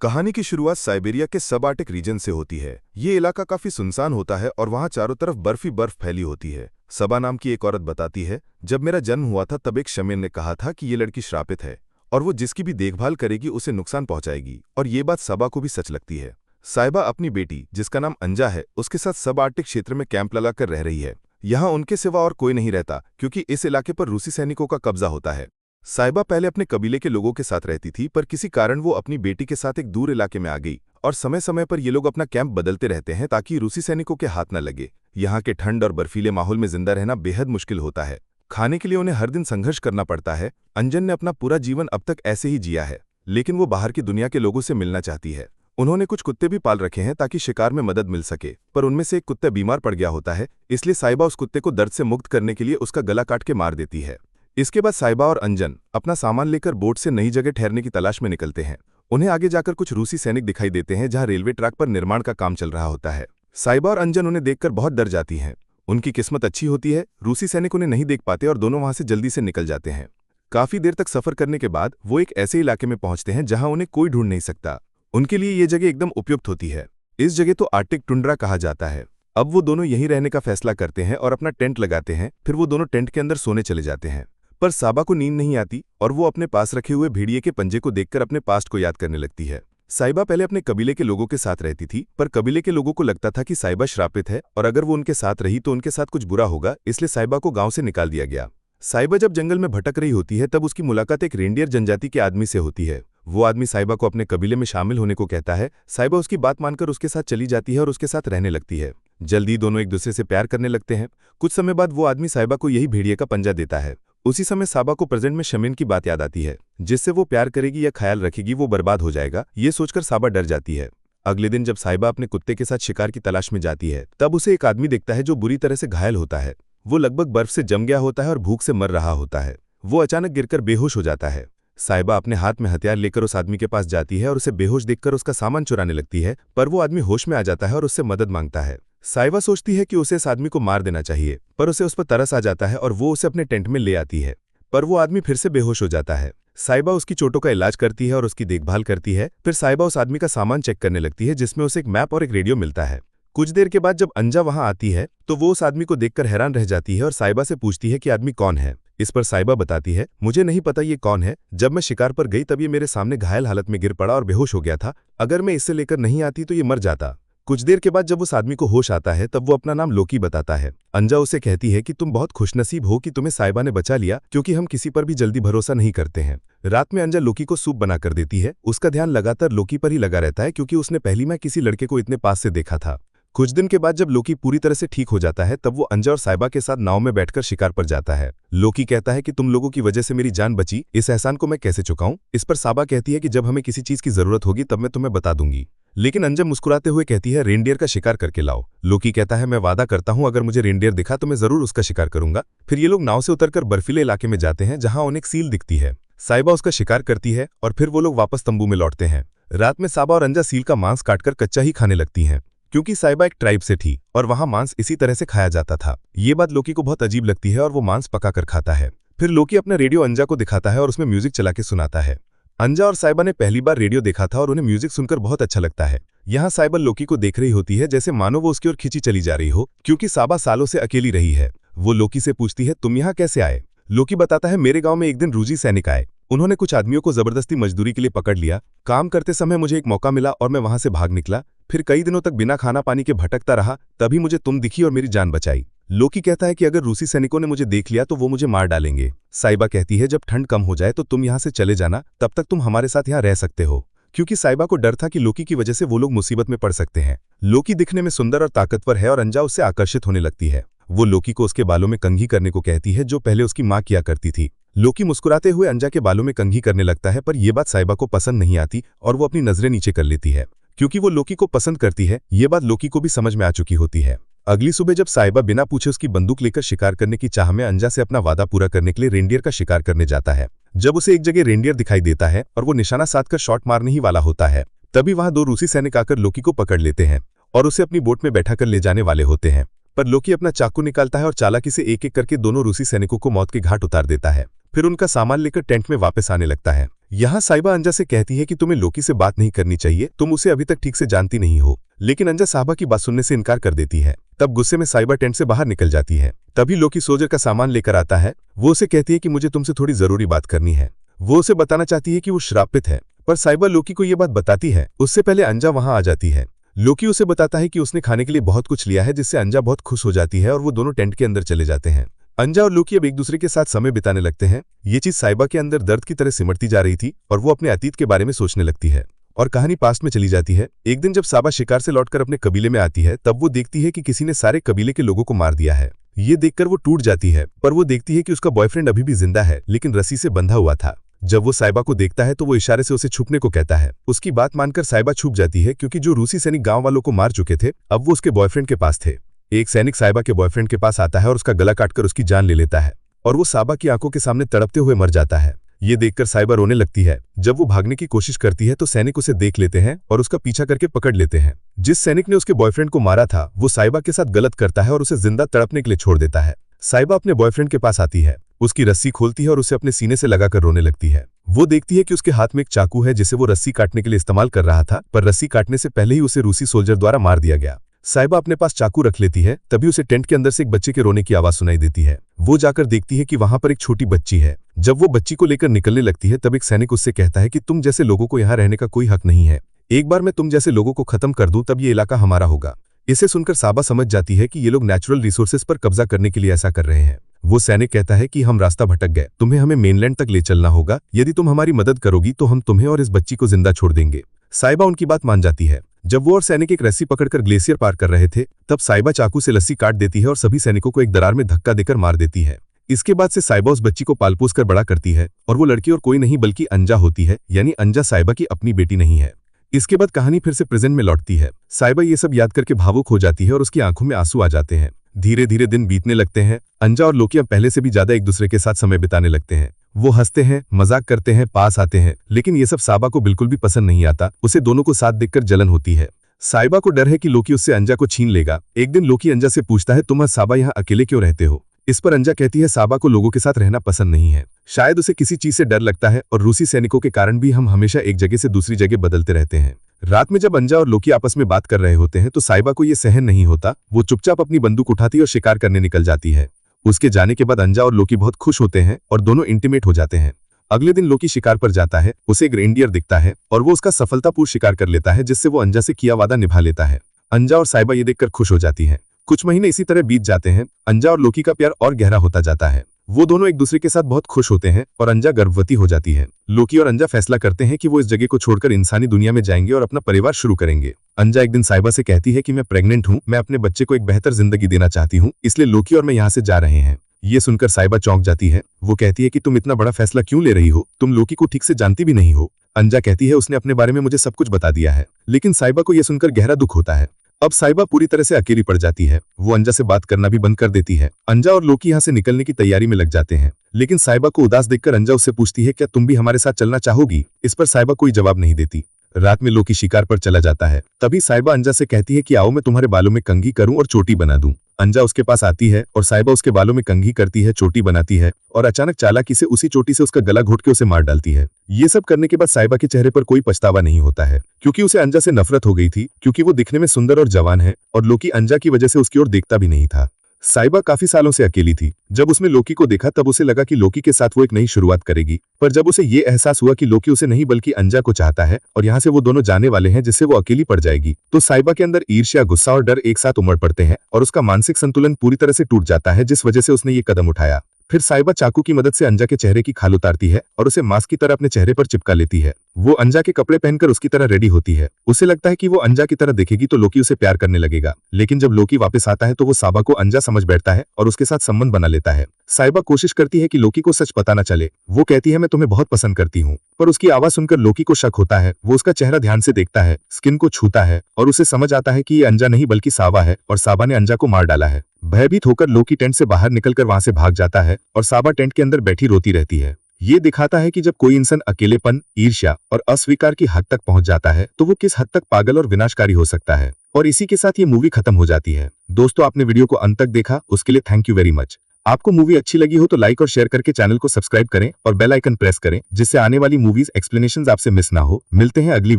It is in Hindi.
कहानी की शुरुआत साइबेरिया के सब आर्टिक रीजन से होती है। ये इलाका काफी सुनसान होता है और वहाँ चारों तरफ बर्फ ही बर्फ फैली होती है। सबा नाम की एक औरत बताती है, जब मेरा जन्म हुआ था तब एक शमीर ने कहा था कि ये लड़की श्रापित है और वो जिसकी भी देखभाल करेगी उसे नुकसान पहुंचाएगी। और ये बात सबा को भी सच लगती है। साइबा अपनी बेटी, जिसका नाम अंजा है, उसके साथ सब आर्टिक क्षेत्र में कैंप लगाकर रह रही है। यहाँ उनके सिवा और कोई नहीं रहता क्योंकि इस इलाके पर रूसी सैनिकों का कब्जा होता है। साइबा पहले अपने कबीले के लोगों के साथ रहती थी, पर किसी कारण वो अपनी बेटी के साथ एक दूर इलाके में आ गई और समय समय पर ये लोग अपना कैंप बदलते रहते हैं ताकि रूसी सैनिकों के हाथ न लगे। यहाँ के ठंड और बर्फीले माहौल में जिंदा रहना बेहद मुश्किल होता है। खाने के लिए उन्हें हर दिन संघर्ष करना पड़ता है। अंजन ने अपना पूरा जीवन अब तक ऐसे ही जिया है, लेकिन वो बाहर की दुनिया के लोगों से मिलना चाहती है। उन्होंने कुछ कुत्ते भी पाल रखे हैं ताकि शिकार में मदद मिल सके, पर उनमें से एक कुत्ता बीमार पड़ गया होता है, इसलिए साइबा उस कुत्ते को दर्द से मुक्त करने के लिए उसका गला काट के मार देती है। इसके बाद साइबा और अंजन अपना सामान लेकर बोट से नई जगह ठहरने की तलाश में निकलते हैं। उन्हें आगे जाकर कुछ रूसी सैनिक दिखाई देते हैं जहां रेलवे ट्रैक पर निर्माण का काम चल रहा होता है। साइबा और अंजन उन्हें देखकर बहुत डर जाती हैं। उनकी किस्मत अच्छी होती है, रूसी सैनिक उन्हें नहीं देख पाते और दोनों वहां से जल्दी से निकल जाते हैं। काफी देर तक सफर करने के बाद वो एक ऐसे इलाके में पहुंचते हैं जहां उन्हें कोई ढूंढ नहीं सकता। उनके लिए ये जगह एकदम उपयुक्त होती है। इस जगह तो आर्टिक टुंड्रा कहा जाता है। अब वो दोनों यहीं रहने का फैसला करते हैं और अपना टेंट लगाते हैं। फिर वो दोनों टेंट के अंदर सोने चले जाते हैं। पर साबा को नींद नहीं आती और वो अपने पास रखे हुए भेड़िए के पंजे को देखकर अपने पास्ट को याद करने लगती है। साइबा पहले अपने कबीले के लोगों के साथ रहती थी, पर कबीले के लोगों को लगता था कि साइबा श्रापित है और अगर वो उनके साथ रही तो उनके साथ कुछ बुरा होगा, इसलिए साइबा को गांव से निकाल दिया गया। साइबा जब जंगल में भटक रही होती है तब उसकी मुलाकात एक रेंडियर जनजाति के आदमी से होती है। वो आदमी साइबा को अपने कबीले में शामिल होने को कहता है। साइबा उसकी बात मानकर उसके साथ चली जाती है और उसके साथ रहने लगती है। जल्दी दोनों एक दूसरे से प्यार करने लगते हैं। कुछ समय बाद वो आदमी साइबा को यही भेड़िए का पंजा देता है। उसी समय साबा को प्रेजेंट में शमीन की बात याद आती है, जिससे वो प्यार करेगी या ख्याल रखेगी वो बर्बाद हो जाएगा। ये सोचकर साबा डर जाती है। अगले दिन जब साइबा अपने कुत्ते के साथ शिकार की तलाश में जाती है तब उसे एक आदमी देखता है जो बुरी तरह से घायल होता है। वो लगभग बर्फ से जम गया होता है और भूख से मर रहा होता है। वो अचानक गिरकर बेहोश हो जाता है। साइबा अपने हाथ में हथियार लेकर उस आदमी के पास जाती है और उसे बेहोश देखकर उसका सामान चुराने लगती है, पर वो आदमी होश में आ जाता है और उससे मदद मांगता है। साइबा सोचती है कि उसे इस आदमी को मार देना चाहिए, पर उसे उस पर तरस आ जाता है और वो उसे अपने टेंट में ले आती है, पर वो आदमी फिर से बेहोश हो जाता है। साइबा उसकी चोटों का इलाज करती है और उसकी देखभाल करती है। फिर साइबा उस आदमी का सामान चेक करने लगती है, जिसमें उसे एक मैप और एक रेडियो मिलता है। कुछ देर के बाद जब अंजा वहां आती है तो वो उस आदमी को देखकर हैरान रह जाती है और साइबा से पूछती है कि आदमी कौन है। इस पर साइबा बताती है, मुझे नहीं पता ये कौन है। जब मैं शिकार पर गई तब ये मेरे सामने घायल हालत में गिर पड़ा और बेहोश हो गया था। अगर मैं इससे लेकर नहीं आती तो ये मर जाता। कुछ देर के बाद जब उस आदमी को होश आता है तब वो अपना नाम लोकी बताता है। अंजा उसे कहती है कि तुम बहुत खुशनसीब हो कि तुम्हें साइबा ने बचा लिया, क्योंकि हम किसी पर भी जल्दी भरोसा नहीं करते हैं। रात में अंजा लोकी को सूप बना कर देती है। उसका ध्यान लगातार लोकी पर ही लगा रहता है, क्योंकि उसने पहली बार किसी लड़के को इतने पास से देखा था। कुछ दिन के बाद जब लोकी पूरी तरह से ठीक हो जाता है तब वो अंजा और साइबा के साथ नाव में बैठकर शिकार पर जाता है। लोकी कहता है कि तुम लोगों की वजह से मेरी जान बची, इस एहसान को मैं कैसे चुकाऊं। इस पर साइबा कहती है कि जब हमें किसी चीज की जरूरत होगी तब मैं तुम्हें बता दूंगी। लेकिन अंजा मुस्कुराते हुए कहती है, रेंडियर का शिकार करके लाओ। लोकी कहता है, मैं वादा करता हूं अगर मुझे रेंडियर दिखा तो मैं जरूर उसका शिकार करूंगा। फिर ये लोग नाव से उतरकर बर्फीले इलाके में जाते हैं जहां उन्हें एक सील दिखती है। साइबा उसका शिकार करती है और फिर वो लोग वापस तंबू में लौटते हैं। रात में साइबा और अंजा सील का मांस काटकर कच्चा ही खाने लगती हैं, क्योंकि साइबा एक ट्राइब से थी और वहां मांस इसी तरह से खाया जाता था। ये बात लोकी को बहुत अजीब लगती है और वो मांस पकाकर खाता है। फिर लोकी अपना रेडियो अंजा को दिखाता है और उसमें म्यूजिक चला के सुनाता है। अंजा और साइबा ने पहली बार रेडियो देखा था और उन्हें म्यूजिक सुनकर बहुत अच्छा लगता है। यहाँ साइबा लोकी को देख रही होती है जैसे मानो वो उसकी ओर खींची चली जा रही हो, क्योंकि साइबा सालों से अकेली रही है। वो लोकी से पूछती है, तुम यहाँ कैसे आए। लोकी बताता है, मेरे गांव में एक दिन रूसी सैनिक आए। उन्होंने कुछ आदमियों को जबरदस्ती मजदूरी के लिए पकड़ लिया। काम करते समय मुझे एक मौका मिला और मैं वहां से भाग निकला। फिर कई दिनों तक बिना खाना पानी के भटकता रहा, तभी मुझे तुम दिखी और मेरी जान बचाई। लोकी कहता है कि अगर रूसी सैनिकों ने मुझे देख लिया तो वो मुझे मार डालेंगे। साइबा कहती है, जब ठंड कम हो जाए तो तुम यहाँ से चले जाना, तब तक तुम हमारे साथ यहाँ रह सकते हो। क्योंकि साइबा को डर था कि लोकी की वजह से वो लोग मुसीबत में पड़ सकते हैं। लोकी दिखने में सुंदर और ताकतवर है और अंजा उससे आकर्षित होने लगती है। वो लोकी को उसके बालों में कंघी करने को कहती है, जो पहले उसकी माँ किया करती थी। लोकी मुस्कुराते हुए अंजा के बालों में कंघी करने लगता है, पर यह बात साइबा को पसंद नहीं आती और वो अपनी नजरें नीचे कर लेती है। क्योंकि वो लोकी को पसंद करती है, ये बात लोकी को भी समझ में आ चुकी होती है। अगली सुबह जब साइबा बिना पूछे उसकी बंदूक लेकर शिकार करने की चाह में अंजा से अपना वादा पूरा करने के लिए रेंडियर का शिकार करने जाता है, जब उसे एक जगह रेंडियर दिखाई देता है और वो निशाना साधकर शॉट मारने ही वाला होता है, तभी वहां दो रूसी सैनिक आकर लोकी को पकड़ लेते हैं और उसे अपनी बोट में बैठाकर ले जाने वाले होते हैं। पर लोकी अपना चाकू निकालता है और चालाकी से एक एक करके दोनों रूसी सैनिकों को मौत के घाट उतार देता है। फिर उनका सामान लेकर टेंट में वापस आने लगता है। यहाँ साइबा अंजा से कहती है कि तुम्हें लोकी से बात नहीं करनी चाहिए, तुम उसे अभी तक ठीक से जानती नहीं हो। लेकिन अंजा साहबा की बात सुनने से इनकार कर देती है। तब गुस्से में साइबा टेंट से बाहर निकल जाती है। तभी लोकी सोल्जर का सामान लेकर आता है। वो उसे कहती है कि मुझे तुमसे थोड़ी जरूरी बात करनी है। वो उसे बताना चाहती है कि वो श्रापित है, पर साइबा लोकी को ये बात बताती है उससे पहले अंजा वहां आ जाती है। लोकी उसे बताता है कि उसने खाने के लिए बहुत कुछ लिया है, जिससे अंजा बहुत खुश हो जाती है और वो दोनों टेंट के अंदर चले जाते हैं। अंजा और लोकी अब एक दूसरे के साथ समय बिताने लगते हैं। ये चीज साइबा के अंदर दर्द की तरह सिमटती जा रही थी और वो अपने अतीत के बारे में सोचने लगती है और कहानी पास्ट में चली जाती है। एक दिन जब साबा शिकार से लौटकर अपने कबीले में आती है, तब वो देखती है कि किसी ने सारे कबीले के लोगों को मार दिया है। ये देखकर वो टूट जाती है, पर वो देखती है कि उसका बॉयफ्रेंड अभी भी जिंदा है, लेकिन रस्सी से बंधा हुआ था। जब वो साइबा को देखता है तो वो इशारे से उसे छुपने को कहता है। उसकी बात मानकर साइबा छुप जाती है, क्योंकि जो रूसी सैनिक गांव वालों को मार चुके थे अब वो उसके बॉयफ्रेंड के पास थे। एक सैनिक साइबा के बॉयफ्रेंड के पास आता है और उसका गला काटकर उसकी जान ले लेता है और वो साबा की आंखों के सामने तड़पते हुए मर जाता है। ये देखकर साइबा रोने लगती है। जब वो भागने की कोशिश करती है तो सैनिक उसे देख लेते हैं और उसका पीछा करके पकड़ लेते हैं। जिस सैनिक ने उसके बॉयफ्रेंड को मारा था वो साइबा के साथ गलत करता है और उसे जिंदा तड़पने के लिए छोड़ देता है। साइबा अपने बॉयफ्रेंड के पास आती है, उसकी रस्सी खोलती है और उसे अपने सीने से लगाकर रोने लगती है। वो देखती है कि उसके हाथ में एक चाकू है जिसे वो रस्सी काटने के लिए इस्तेमाल कर रहा था, पर रस्सी काटने से पहले ही उसे रूसी सोल्जर द्वारा मार दिया गया। साइबा अपने पास चाकू रख लेती है, तभी उसे टेंट के अंदर से एक बच्चे के रोने की आवाज सुनाई देती है। वो जाकर देखती है कि वहां पर एक छोटी बच्ची है। जब वो बच्ची को लेकर निकलने लगती है तब एक सैनिक उससे कहता है कि तुम जैसे लोगों को यहाँ रहने का कोई हक नहीं है। एक बार मैं तुम जैसे लोगों को खत्म कर दूं तब ये इलाका हमारा होगा। इसे सुनकर साबा समझ जाती है कि ये लोग नेचुरल रिसोर्सेज पर कब्जा करने के लिए ऐसा कर रहे हैं। वो सैनिक कहता है कि हम रास्ता भटक गए, तुम्हें हमें मेनलैंड तक ले चलना होगा। यदि तुम हमारी मदद करोगी तो हम तुम्हें और इस बच्ची को जिंदा छोड़ देंगे। साइबा उनकी बात मान जाती है। जब वो और सैनिक एक रस्सी पकड़कर ग्लेशियर पार कर रहे थे तब साइबा चाकू से रस्सी काट देती है और सभी सैनिकों को एक दरार में धक्का देकर मार देती है। इसके बाद से साइबा उस बच्ची को पालपोस कर बड़ा करती है और वो लड़की और कोई नहीं बल्कि अंजा होती है, यानी अंजा साइबा की अपनी बेटी नहीं है। इसके बाद कहानी फिर से प्रेजेंट में लौटती है। साइबा ये सब याद करके भावुक हो जाती है और उसकी आंखों में आंसू आ जाते हैं। धीरे धीरे दिन बीतने लगते हैं। अंजा और लोकी अब पहले से भी ज्यादा एक दूसरे के साथ समय बिताने लगते हैं। वो हंसते हैं, मजाक करते हैं, पास आते हैं, लेकिन ये सब साइबा को बिल्कुल भी पसंद नहीं आता। उसे दोनों को साथ देखकर जलन होती है। साइबा को डर है कि लोकी उससे अंजा को छीन लेगा। एक दिन लोकी अंजा से पूछता है, तुम साबा यहाँ अकेले क्यों रहते हो? इस पर अंजा कहती है, साबा को लोगों के साथ रहना पसंद नहीं है। शायद उसे किसी चीज से डर लगता है और रूसी सैनिकों के कारण भी हम हमेशा एक जगह से दूसरी जगह बदलते रहते हैं। रात में जब अंजा और लोकी आपस में बात कर रहे होते हैं तो साइबा को यह सहन नहीं होता। वो चुपचाप अपनी बंदूक उठाती और शिकार करने निकल जाती है। उसके जाने के बाद अंजा और लोकी बहुत खुश होते हैं और दोनों इंटीमेट हो जाते हैं। अगले दिन लोकी शिकार पर जाता है। उसे एक रेनडियर दिखता है और वो उसका सफलतापूर्वक शिकार कर लेता है, जिससे वो अंजा से किया वादा निभा लेता है। अंजा और साइबा ये देखकर खुश हो जाती हैं। कुछ महीने इसी तरह बीत जाते हैं। अंजा और लोकी का प्यार और गहरा होता जाता है। वो दोनों एक दूसरे के साथ बहुत खुश होते हैं और अंजा गर्भवती हो जाती है। लोकी और अंजा फैसला करते हैं कि वो इस जगह को छोड़कर इंसानी दुनिया में जाएंगे और अपना परिवार शुरू करेंगे। अंजा एक दिन साइबा से कहती है कि मैं प्रेग्नेंट हूँ, मैं अपने बच्चे को एक बेहतर जिंदगी देना चाहती हूँ, इसलिए लोकी और मैं यहाँ से जा रहे हैं। ये सुनकर साइबा चौंक जाती है। वो कहती है कि तुम इतना बड़ा फैसला क्यों ले रही हो? तुम लोकी को ठीक से जानती भी नहीं हो। अंजा कहती है, उसने अपने बारे में मुझे सब कुछ बता दिया है। लेकिन साइबा को यह सुनकर गहरा दुख होता है। अब साइबा पूरी तरह से अकेली पड़ जाती है। वो अंजा से बात करना भी बंद कर देती है। अंजा और लोकी यहाँ से निकलने की तैयारी में लग जाते हैं, लेकिन साइबा को उदास देखकर अंजा उससे पूछती है, क्या तुम भी हमारे साथ चलना चाहोगी? इस पर साइबा कोई जवाब नहीं देती। रात में लोकी शिकार पर चला जाता है। तभी साइबा अंजा से कहती है कि आओ मैं तुम्हारे बालों में कंघी करूं और चोटी बना दूं। अंजा उसके पास आती है और साइबा उसके बालों में कंघी करती है, चोटी बनाती है और अचानक चालाकी से उसी चोटी से उसका गला घोट के उसे मार डालती है। ये सब करने के बाद साइबा के चेहरे पर कोई पछतावा नहीं होता है, क्योंकि उसे अंजा से नफरत हो गई थी, क्योंकि वो दिखने में सुंदर और जवान है और लोकी अंजा की वजह से उसकी ओर देखता भी नहीं था। साइबा काफी सालों से अकेली थी। जब उसने लोकी को देखा तब उसे लगा कि लोकी के साथ वो एक नई शुरुआत करेगी, पर जब उसे ये एहसास हुआ कि लोकी उसे नहीं बल्कि अंजा को चाहता है और यहाँ से वो दोनों जाने वाले हैं जिससे वो अकेली पड़ जाएगी, तो साइबा के अंदर ईर्ष्या, गुस्सा और डर एक साथ उमड़ पड़ते हैं और उसका मानसिक संतुलन पूरी तरह से टूट जाता है, जिस वजह से उसने ये कदम उठाया। फिर साइबा चाकू की मदद से अंजा के चेहरे की खाल उतारती है और उसे मास्क की तरह अपने चेहरे पर चिपका लेती है। वो अंजा के कपड़े पहनकर उसकी तरह रेडी होती है। उसे लगता है कि वो अंजा की तरह दिखेगी तो लोकी उसे प्यार करने लगेगा, लेकिन जब लोकी वापस आता है तो वो साइबा को अंजा समझ बैठता है और उसके साथ संबंध बना लेता है। साइबा कोशिश करती है कि लोकी को सच पता न चले। वो कहती है, मैं तुम्हें बहुत पसंद करती हूँ, पर उसकी आवाज सुनकर लोकी को शक होता है। वो उसका चेहरा ध्यान से देखता है, स्किन को छूता है और उसे समझ आता है कि ये अंजा नहीं बल्कि साइबा है और साइबा ने अंजा को मार डाला है। भयभीत होकर लोकी टेंट से बाहर निकलकर वहां से भाग जाता है और साइबा टेंट के अंदर बैठी रोती रहती है। ये दिखाता है कि जब कोई इंसान अकेलेपन, ईर्ष्या और अस्वीकार की हद तक पहुंच जाता है तो वो किस हद तक पागल और विनाशकारी हो सकता है। और इसी के साथ ये मूवी खत्म हो जाती है। दोस्तों, आपने वीडियो को अंत तक देखा, उसके लिए थैंक यू वेरी मच। आपको मूवी अच्छी लगी हो तो लाइक और शेयर करके चैनल को सब्सक्राइब करें और बेल आइकन प्रेस करें, जिससे आने वाली मूवीज एक्सप्लेनेशंस आपसे मिस ना हो। मिलते हैं अगली